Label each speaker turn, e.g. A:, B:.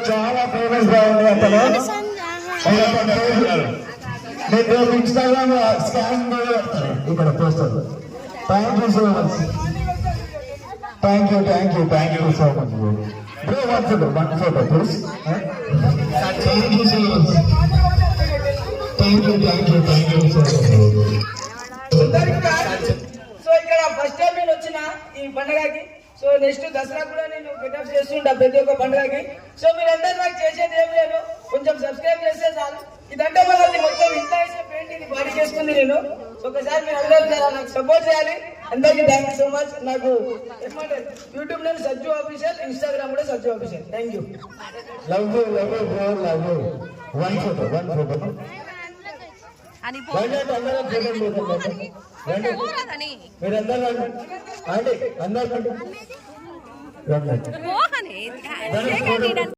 A: చాలా ఫేమస్ గా ఉంది అతను. మీకు ఇన్స్టాగ్రామ్ స్కాన్ ఇక్కడ పోస్తారు. Thank you so much. Thank you so much bro. One photo please. Thank you so much. Thank you so much.
B: So ఇక్కడ ఫస్ట్ టైం నేను వచ్చిన ఈ పండుగకి. సో నెక్స్ట్ దసరా కూడా నేను గెటప్ చేస్తుంటా ప్రతి ఒక్క పండుగకి. సో మీరందరూ నాకు చేసేది ఏం లేదు, కొంచెం సబ్స్క్రైబ్ చేస్తే చాలు. ఇదంటే మనల్ని మొత్తం ఇంత వేసే పెయింట్ ఇది బాడీ చేసుకుంది నేను. ఒకసారి మీరు అందరూ నాకు సపోర్ట్ చేయాలి. అందరికీ థ్యాంక్ యూ సో మచ్. నాకు యూట్యూబ్ లో సజ్జు ఆఫీషియల్, ఇన్స్టాగ్రామ్ కూడా Sajju official. Thank you.
A: Love you bro, love you. One photo మీరందరూ అండి అందరూ